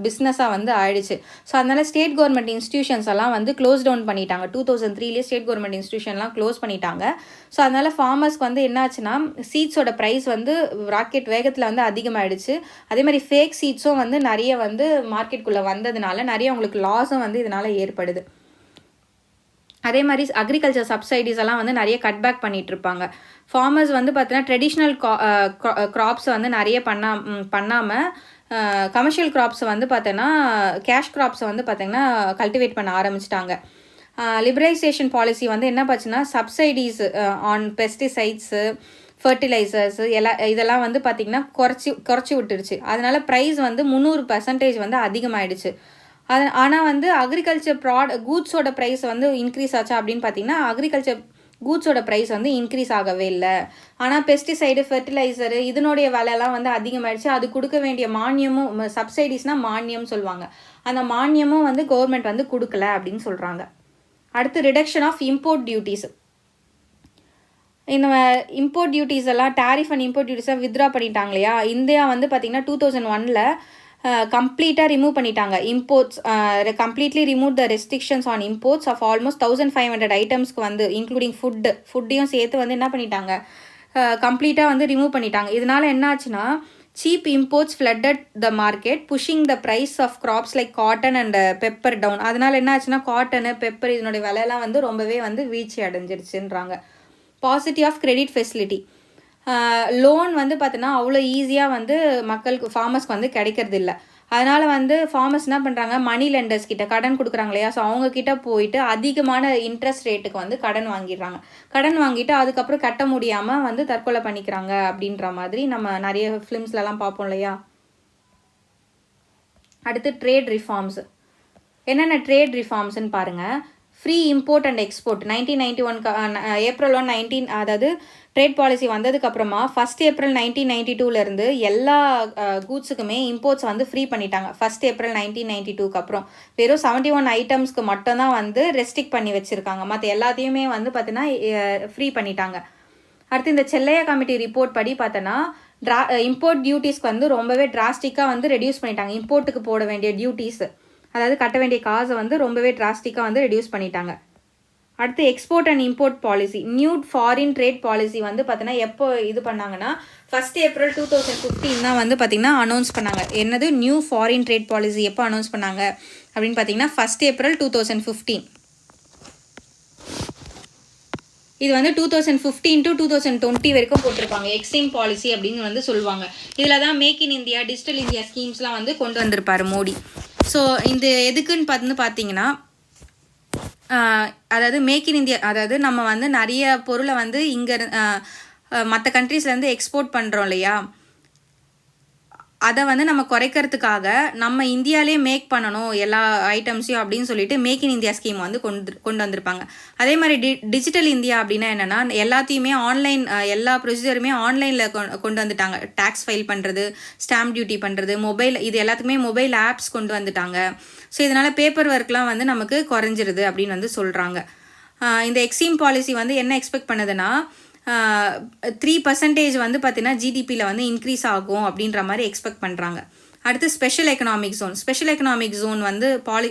பிஸ்னஸாக வந்து ஆயிடுச்சு. ஸோ அதனால் ஸ்டேட் கவர்மெண்ட் இன்ஸ்டியூஷன்ஸ் எல்லாம் வந்து க்ளோஸ் டவுன் பண்ணிட்டாங்க. 2003 ஸ்டேட் கவர்மெண்ட் இன்ஸ்டியூஷன்லாம் க்ளோஸ் பண்ணிட்டாங்க. ஸோ அதனால் ஃபார்மர்ஸ்க்கு வந்து என்னாச்சுன்னா சீட்ஸோட ப்ரைஸ் வந்து ராக்கெட் வேகத்தில் வந்து அதிகமாகிடுச்சு. அதே மாதிரி ஃபேக் சீட்ஸும் வந்து நிறைய வந்து மார்க்கெட்டுக்குள்ளே வந்ததுனால நிறைய அவங்களுக்கு லாஸும் வந்து இதனால் ஏற்படுது. அதே மாதிரி அக்ரிகல்ச்சர் சப்சிடிஸ் எல்லாம் வந்து நிறைய கட்பேக் பண்ணிட்டு இருப்பாங்க. ஃபார்மர்ஸ் வந்து பார்த்தீங்கன்னா ட்ரெடிஷ்னல் க்ராப்ஸை வந்து நிறைய பண்ணாமல் கமர்ஷியல் க்ராப்ஸை வந்து பார்த்தோன்னா கேஷ் க்ராப்ஸை வந்து பார்த்தீங்கன்னா கல்டிவேட் பண்ண ஆரம்பிச்சிட்டாங்க. லிபரைசேஷன் பாலிசி வந்து என்ன பார்த்துன்னா சப்சிடிஸ் ஆன் பெஸ்டிசைட்ஸு ஃபர்டிலைசர்ஸு இதெல்லாம் வந்து பார்த்திங்கன்னா குறைச்சி விட்டுருச்சு. அதனால ப்ரைஸ் வந்து 300% வந்து அதிகமாகிடுச்சு. ஆனால் வந்து அக்ரிகல்ச்சர் கூட்ஸோட ப்ரைஸ் வந்து இன்க்ரீஸ் ஆச்சா அப்படின்னு பார்த்தீங்கன்னா அக்ரிகல்ச்சர் கூட்ஸோட ப்ரைஸ் வந்து இன்க்ரீஸ் ஆகவே இல்லை. ஆனால் பெஸ்டிசைடு ஃபெர்டிலைசரு இதனுடைய விலையெல்லாம் வந்து அதிகமாகிடுச்சு. அது கொடுக்க வேண்டிய மானியமும் சப்சிடிஸ்னால் மானியம் சொல்லுவாங்க, அந்த மானியமும் வந்து கவர்மெண்ட் வந்து கொடுக்கல அப்படின்னு சொல்கிறாங்க. அடுத்து ரிடக்ஷன் ஆஃப் இம்போர்ட் டியூட்டிஸ். இந்த இம்போர்ட் டியூட்டிஸ் எல்லாம் டேரிஃப் அண்ட் இம்போர்ட் டியூட்டிஸை வித்ட்ரா பண்ணிட்டாங்க இல்லையா. இந்தியா வந்து பார்த்திங்கன்னா 2001 கம்ப்ளீட்டாக ரிமூவ் பண்ணிட்டாங்க imports. Completely remove the restrictions on imports of almost 1500 ஐட்டம்ஸ்க்கு வந்து இன்க்ளூடிங் ஃபுட்டையும் சேர்த்து வந்து என்ன பண்ணிட்டாங்க, கம்ப்ளீட்டாக வந்து ரிமூவ் பண்ணிட்டாங்க. இதனால் என்ன ஆச்சுன்னா cheap imports flooded the market, pushing the price of crops like cotton and pepper down. அதனால் என்ன ஆச்சுன்னா காட்டனு பெப்பர் இதனுடைய விலையெல்லாம் வந்து ரொம்பவே வந்து வீழ்ச்சி அடைஞ்சிருச்சுன்றாங்க. Positive of credit facility, loan வந்து பார்த்தீங்கன்னா அவ்வளோ ஈஸியாக வந்து மக்களுக்கு ஃபார்மர்ஸ்க்கு வந்து கிடைக்கிறது இல்லை. அதனால் வந்து ஃபார்மர்ஸ் என்ன பண்ணுறாங்க, மணி லெண்டர்ஸ் கிட்ட கடன் கொடுக்குறாங்க இல்லையா, ஸோ அவங்கக்கிட்ட போயிட்டு அதிகமான இன்ட்ரெஸ்ட் ரேட்டுக்கு வந்து கடன் வாங்கிடுறாங்க. கடன் வாங்கிட்டு அதுக்கப்புறம் கட்ட முடியாமல் வந்து தற்கொலை பண்ணிக்கிறாங்க அப்படின்ற மாதிரி நம்ம நிறைய ஃபிலிம்ஸ்லலாம் பார்ப்போம் இல்லையா. அடுத்து ட்ரேட் ரிஃபார்ம்ஸ். என்னென்ன ட்ரேட் ரிஃபார்ம்ஸ்ன்னு பாருங்கள். Free import and export 1991 April 19, அதாவது ட்ரேட் பாலிசி வந்ததுக்கப்புறமா 1 ஏப்ரல் 1992 எல்லா கூட்ஸுக்குமே இம்போர்ட்ஸ் வந்து ஃப்ரீ பண்ணிட்டாங்க. 1 ஏப்ரல் 1992 அப்புறம் வெறும் 71 ஐட்டம்ஸ்க்கு மட்டும்தான் வந்து ரெஸ்ட்ரிக்ட் பண்ணி வச்சுருக்காங்க. மற்ற எல்லாத்தையுமே வந்து பார்த்தீங்கன்னா ஃப்ரீ பண்ணிட்டாங்க. அடுத்து இந்த செல்லையா கமிட்டி ரிப்போர்ட் படி பார்த்தோன்னா இம்போர்ட் டியூட்டிஸ்க்கு வந்து ரொம்பவே டிராஸ்டிக்காக வந்து ரெடியூஸ் பண்ணிட்டாங்க. இம்போர்ட்டுக்கு போட வேண்டிய டியூட்டிஸ், அதாவது கட்ட வேண்டிய காசை வந்து ரொம்பவே டிராஸ்டிக்காக வந்து ரெடியூஸ் பண்ணிட்டாங்க. அடுத்து export and import policy, new foreign trade policy வந்து பார்த்தீங்கன்னா எப்போ இது பண்ணாங்கன்னா 1 ஏப்ரல் 2015 தான் வந்து பார்த்திங்கன்னா அனௌன்ஸ் பண்ணாங்க. என்னது நியூ ஃபாரின் ட்ரேட் பாலிசி எப்போ அனௌன்ஸ் பண்ணாங்க அப்படின்னு பார்த்தீங்கன்னா 1 ஏப்ரல் 2015. இது வந்து 2015 to 2020 வரைக்கும் போட்டிருப்பாங்க. எக்ஸ்ட்ரீம் பாலிசி அப்படின்னு வந்து சொல்லுவாங்க. இதில் தான் make in India, digital India ஸ்கீம்ஸ்லாம் வந்து கொண்டு வந்திருப்பார் மோடி. ஸோ இந்த எதுக்குன்னு பார்த்தீங்கன்னா அதாவது மேக் இன் இந்தியா, அதாவது நம்ம வந்து நிறைய பொருளை வந்து இங்கே மற்ற கண்ட்ரீஸ்லேருந்து எக்ஸ்போர்ட் பண்ணுறோம் இல்லையா, அதை வந்து நம்ம குறைக்கிறதுக்காக நம்ம இந்தியாவிலே மேக் பண்ணணும் எல்லா ஐட்டம்ஸையும் அப்படின்னு சொல்லிட்டு மேக் இன் இந்தியா ஸ்கீம் வந்து கொண்டு வந்திருப்பாங்க. அதே மாதிரி டிஜிட்டல் இந்தியா அப்படின்னா என்னென்னா எல்லாத்தையுமே ஆன்லைன், எல்லா ப்ரொசீஜருமே ஆன்லைனில் கொண்டு வந்துட்டாங்க. டேக்ஸ் ஃபைல் பண்ணுறது, ஸ்டாம்ப் டியூட்டி பண்ணுறது, மொபைல், இது எல்லாத்துக்குமே மொபைல் ஆப்ஸ் கொண்டு வந்துட்டாங்க. ஸோ இதனால் பேப்பர் ஒர்க்லாம் வந்து நமக்கு குறைஞ்சிருது அப்படின்னு வந்து சொல்கிறாங்க. இந்த எக்ஸ்ட்ரீம் பாலிசி வந்து என்ன எக்ஸ்பெக்ட் பண்ணுதுன்னா 3% வந்து பார்த்தீங்கன்னா ஜிடிபியில் வந்து இன்க்ரீஸ் ஆகும் அப்படின்ற மாதிரி எக்ஸ்பெக்ட் பண்ணுறாங்க. அடுத்து special economic zone. Special economic zone வந்து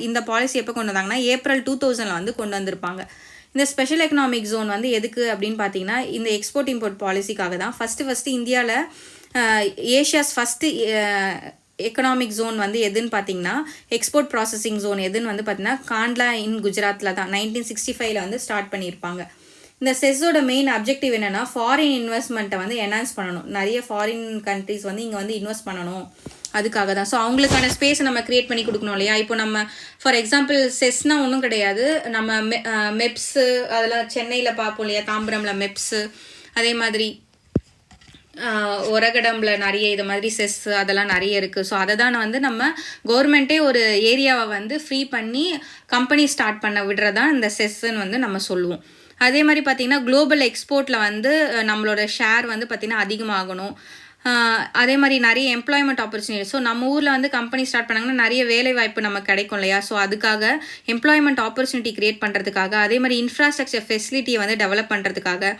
இந்த பாலிசி எப்போ கொண்டு வந்தாங்கன்னா ஏப்ரல் 2000 வந்து கொண்டு வந்திருப்பாங்க. இந்த ஸ்பெஷல் எக்கனாமிக் ஜோன் வந்து எதுக்கு அப்படின்னு பார்த்தீங்கன்னா இந்த எக்ஸ்போர்ட் இம்போர்ட் பாலிசிக்காக தான். ஃபஸ்ட்டு இந்தியாவில் ஏஷியாஸ் ஃபஸ்ட்டு எக்கனாமிக் ஜோன் வந்து எதுன்னு பார்த்தீங்கன்னா எக்ஸ்போர்ட் ப்ராசஸிங் ஜோன் எதுன்னு வந்து பார்த்தீங்கன்னா காண்ட்லா இன் குஜராத்தில் தான் 1965 வந்து ஸ்டார்ட் பண்ணியிருப்பாங்க. இந்த செஸ்ஸோட மெயின் அப்ஜெக்டிவ் என்னென்னா ஃபாரின் இன்வெஸ்ட்மெண்ட்டை வந்து என்ஹான்ஸ் பண்ணணும். நிறைய ஃபாரின் கண்ட்ரிஸ் வந்து இங்கே வந்து இன்வெஸ்ட் பண்ணணும், அதுக்காக தான். ஸோ அவங்களுக்கான ஸ்பேஸை நம்ம க்ரியேட் பண்ணி கொடுக்கணும் இல்லையா. இப்போ நம்ம ஃபார் எக்ஸாம்பிள் செஸ்னால் ஒன்றும் கிடையாது, நம்ம மெப்ஸு அதெல்லாம் சென்னையில் பார்ப்போம் இல்லையா, தாம்பரமில் மெப்ஸு, அதே மாதிரி ஒரகடம்பில் நிறைய இது மாதிரி செஸ் அதெல்லாம் நிறைய இருக்குது. ஸோ அதை தான் வந்து நம்ம கவர்மெண்ட்டே ஒரு ஏரியாவை வந்து ஃப்ரீ பண்ணி கம்பெனி ஸ்டார்ட் பண்ண விடுறதான் இந்த செஸ்ன்னு வந்து நம்ம சொல்லுவோம். அதே மாதிரி பார்த்திங்கன்னா குளோபல் எக்ஸ்போர்ட்டில் வந்து நம்மளோட ஷேர் வந்து பார்த்திங்கன்னா அதிகமாகணும். அதே மாதிரி நிறைய எம்ப்ளாய்மெண்ட் ஆப்பர்ச்சுனிட்டி. ஸோ நம்ம ஊரில் வந்து கம்பெனி ஸ்டார்ட் பண்ணாங்கன்னா நிறைய வேலை வாய்ப்பு நமக்கு கிடைக்கும் இல்லையா. ஸோ அதுக்காக எம்ப்ளாய்மெண்ட் ஆப்பர்ச்சுனிட்டி க்ரியேட் பண்ணுறதுக்காக, அதே மாதிரி இன்ஃப்ராஸ்ட்ரக்சர் ஃபெசிலிட்டியை வந்து டெவலப் பண்ணுறதுக்காக,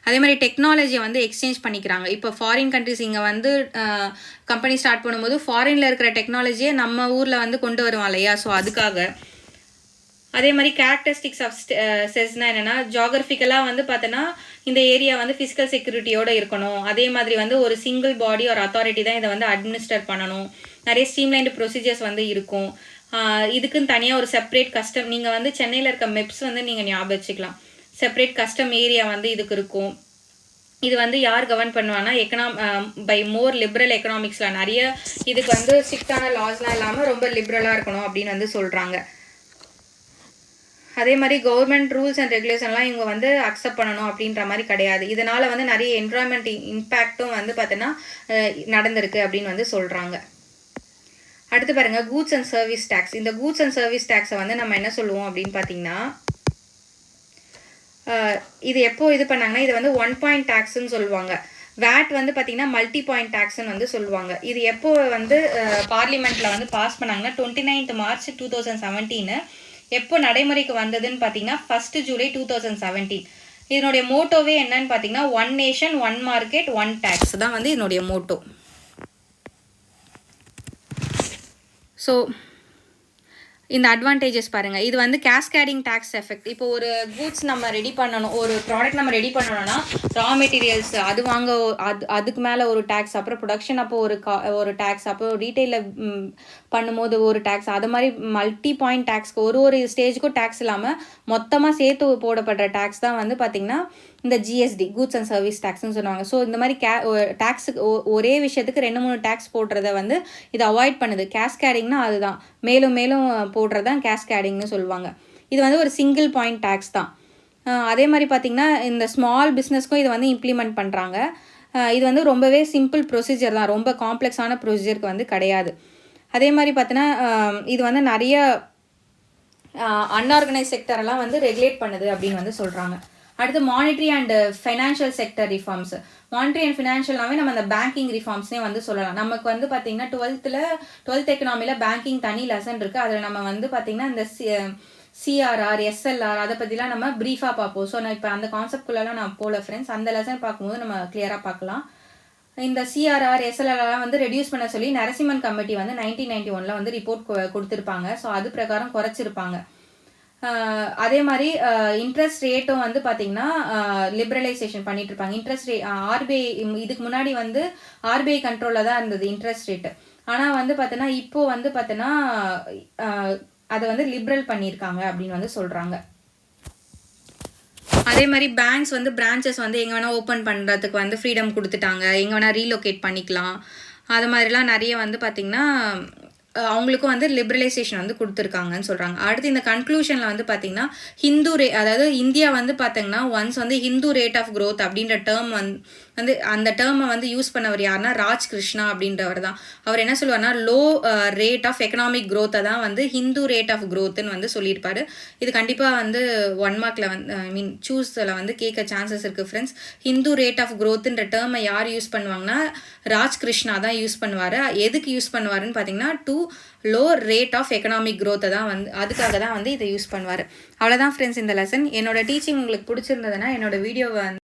அதே மாதிரி டெக்னாலஜியை வந்து எக்ஸ்சேஞ்ச் பண்ணிக்கிறாங்க. இப்போ ஃபாரின் கண்ட்ரிஸ் இங்கே வந்து கம்பெனி ஸ்டார்ட் பண்ணும்போது ஃபாரினில் இருக்கிற டெக்னாலஜியை நம்ம ஊரில் வந்து கொண்டு வருவோம் இல்லையா. ஸோ அதுக்காக. அதே மாதிரி கேரக்டரிஸ்டிக்ஸ் ஆஃப் செஸ்னால் என்னென்னா ஜாகிரபிக்கலாக வந்து பார்த்தோன்னா இந்த ஏரியா வந்து ஃபிசிக்கல் செக்யூரிட்டியோடு இருக்கணும். அதே மாதிரி வந்து ஒரு சிங்கிள் பாடி ஒரு அத்தாரிட்டி தான் இதை வந்து அட்மினிஸ்டர் பண்ணணும். நிறைய ஸ்ட்ரீம்லைன்டு ப்ரொசீஜர்ஸ் வந்து இருக்கும். இதுக்குன்னு தனியாக ஒரு செப்பரேட் கஸ்டம், நீங்கள் வந்து சென்னையில் இருக்க மெப்ஸ் வந்து நீங்கள் ஞாபகம் வச்சுக்கலாம். செப்பரேட் கஸ்டம் ஏரியா வந்து இதுக்கு இருக்கும். இது வந்து யார் கவர்ன் பண்ணுவாங்கன்னா பை மோர் லிபரல் எக்கனாமிக்ஸில் நிறைய இதுக்கு வந்து ஸ்ட்ரிக்டான லாஸ்லாம் இல்லாமல் ரொம்ப லிபரலாக இருக்கணும் அப்படின்னு வந்து சொல்கிறாங்க. அதே மாதிரி கவர்மெண்ட் ரூல்ஸ் அண்ட் ரெகுலேஷன்லாம் இவங்க வந்து அக்செப்ட் பண்ணணும் அப்படின்ற மாதிரி கிடையாது. இதனால் வந்து நிறைய என்விரான்மெண்ட் இம்பேக்டும் வந்து பார்த்தோன்னா நடந்திருக்கு அப்படின்னு வந்து சொல்கிறாங்க. அடுத்து பாருங்கள் கூட்ஸ் அண்ட் சர்வீஸ் டேக்ஸ். இந்த கூட்ஸ் அண்ட் சர்வீஸ் டேக்ஸை வந்து நம்ம என்ன சொல்லுவோம் அப்படின்னு பார்த்தீங்கன்னா இது எப்போ இது பண்ணாங்கன்னா இது வந்து 1 பாயிண்ட் டேக்ஸ்ன்னு சொல்லுவாங்க. வேட் வந்து பார்த்தீங்கன்னா மல்டி பாயிண்ட் டேக்ஸ்ன்னு வந்து சொல்லுவாங்க. இது எப்போ வந்து பார்லிமெண்ட்டில் வந்து பாஸ் பண்ணாங்கன்னா 29 மார்ச் 2017 எப்போ நடைமுறைக்கு வந்ததுன்னு பார்த்தீங்கன்னா 1 ஜூலை 2017. இதனுடைய மோட்டோவே என்னன்னு பார்த்தீங்கன்னா one nation one market one tax தான் வந்து இதனுடைய மோட்டோ. ஸோ இந்த அட்வான்டேஜஸ் பாருங்கள். இது வந்து கேஸ்கேடிங் டேக்ஸ் எஃபெக்ட். இப்போ ஒரு கூட்ஸ் நம்ம ரெடி பண்ணணும், ஒரு ப்ராடக்ட் நம்ம ரெடி பண்ணணும்னா ரா மெட்டீரியல்ஸ் அது வாங்க அதுக்கு மேலே ஒரு டேக்ஸ், அப்புறம் ப்ரொடக்ஷன் அப்போ ஒரு டேக்ஸ், அப்புறம் ரீட்டெயிலில் பண்ணும்போது ஒரு டேக்ஸ், அது மாதிரி மல்டி பாயிண்ட் டேக்ஸ்க்கு ஒரு ஸ்டேஜுக்கும் டேக்ஸ் இல்லாமல் மொத்தமாக சேர்த்து போடப்படுற டேக்ஸ் தான் வந்து பார்த்திங்கன்னா இந்த ஜிஎஸ்டி, கூட்ஸ் அண்ட் சர்வீஸ் டேக்ஸ்னு சொல்லுவாங்க. ஸோ இந்த மாதிரி டேக்ஸுக்கு ஒரே விஷயத்துக்கு 2-3 டேக்ஸ் போடுறத வந்து இது அவாய்ட் பண்ணுது. கேஸ்கேடிங்னா அதுதான், மேலும் மேலும் போடுறது தான் கேஸ்கேடிங்னு சொல்லுவாங்க. இது வந்து ஒரு சிங்கிள் பாயிண்ட் டேக்ஸ் தான். அதே மாதிரி பார்த்திங்கன்னா இந்த ஸ்மால் பிஸ்னஸ்க்கும் இதை வந்து இம்ப்ளிமெண்ட் பண்ணுறாங்க. இது வந்து ரொம்பவே சிம்பிள் ப்ரொசீஜர் தான், ரொம்ப காம்ப்ளெக்ஸான ப்ரொசீஜருக்கு வந்து கிடையாது. அதே மாதிரி பார்த்தீங்கன்னா இது வந்து நிறைய அன்ஆர்கனைஸ் செக்டரெல்லாம் வந்து ரெகுலேட் பண்ணுது அப்படின்னு வந்து சொல்கிறாங்க. அடுத்து monetary and financial sector reforms. Monetary and ஃபினான்ஷியல்னாவே நம்ம அந்த பேங்கிங் ரிஃபார்ம்ஸ்னே வந்து சொல்லலாம். நமக்கு வந்து பார்த்திங்கன்னா 12th எக்கனாமியில் பேங்கிங் தனி லெசன் இருக்குது. அதில் நம்ம வந்து பார்த்திங்கன்னா இந்த சிஆர்ஆர், எஸ்எல்ஆர் அதை பற்றிலாம் நம்ம ப்ரீஃபாக பார்ப்போம். ஸோ நான் இப்போ அந்த கான்செப்ட்குள்ளெல்லாம் நான் போகல ஃப்ரெண்ட்ஸ். அந்த லெசன் பார்க்கும்போது நம்ம கிளியராக பார்க்கலாம். இந்த சிஆர்ஆர், எஸ்எல்ஆர்லாம் வந்து ரெடியூஸ் பண்ண சொல்லி நரசிம்மன் கமிட்டி வந்து 1991 வந்து ரிப்போர்ட் கொடுத்துருப்பாங்க. ஸோ அது பிரகாரம் குறைச்சிருப்பாங்க. அதே மாதிரி இன்ட்ரெஸ்ட் ரேட்டும் வந்து பார்த்திங்கன்னா லிபரலைசேஷன் பண்ணிட்டு இருப்பாங்க. இன்ட்ரெஸ்ட் ரேட் ஆர்பிஐ இதுக்கு முன்னாடி வந்து ஆர்பிஐ கண்ட்ரோலில் தான் இருந்தது இன்ட்ரெஸ்ட் ரேட்டு. ஆனால் வந்து பார்த்தோன்னா இப்போ வந்து பார்த்தோன்னா அதை வந்து லிபரல் பண்ணியிருக்காங்க அப்படின்னு வந்து சொல்கிறாங்க. அதே மாதிரி பேங்க்ஸ் வந்து பிரான்ச்சஸ் வந்து எங்கே வேணால் ஓப்பன் பண்ணுறதுக்கு வந்து ஃப்ரீடம் கொடுத்துட்டாங்க, எங்கே வேணால் ரீலோகேட் பண்ணிக்கலாம். அது மாதிரிலாம் நிறைய வந்து பார்த்திங்கன்னா அவங்களுக்கும் வந்து லிபரலைசேஷன் வந்து கொடுத்துருக்காங்கன்னு சொல்கிறாங்க. அடுத்து இந்த கன்க்ளூஷனில் வந்து பார்த்திங்கன்னா அதாவது இந்தியா வந்து பார்த்திங்கன்னா ஒன்ஸ் வந்து ஹிந்து ரேட் ஆஃப் க்ரோத் அப்படின்ற டேர்ம் வந்து அந்த டேர்மை வந்து யூஸ் பண்ணவர் யாருன்னா ராஜ் கிருஷ்ணா அப்படின்றவர் தான். அவர் என்ன சொல்லுவார்னா லோ ரேட் ஆஃப் எக்கனாமிக் க்ரோத்தை தான் வந்து ஹிந்து ரேட் ஆஃப் க்ரோத்துன்னு வந்து சொல்லியிருப்பாரு. இது கண்டிப்பாக வந்து 1 மார்க்கில் வந்து சூஸில் வந்து கேட்க சான்சஸ் இருக்குது ஃப்ரெண்ட்ஸ். ஹிந்து ரேட் ஆஃப் க்ரோத்துன்ற டேர்மை யார் யூஸ் பண்ணுவாங்கன்னா ராஜ் கிருஷ்ணா தான் யூஸ் பண்ணுவார். எதுக்கு யூஸ் பண்ணுவாருன்னு பார்த்தீங்கன்னா லோ ரேட் ஆஃப் எக்கனாமிக் க்ரோத்தை தான் வந்து அதுக்காக தான் வந்து இதை யூஸ் பண்ணுவார். அவ்வளோதான் ஃப்ரெண்ட்ஸ் இந்த லெசன். என்னோட டீச்சிங் உங்களுக்கு பிடிச்சிருந்ததுன்னா என்னோட வீடியோவை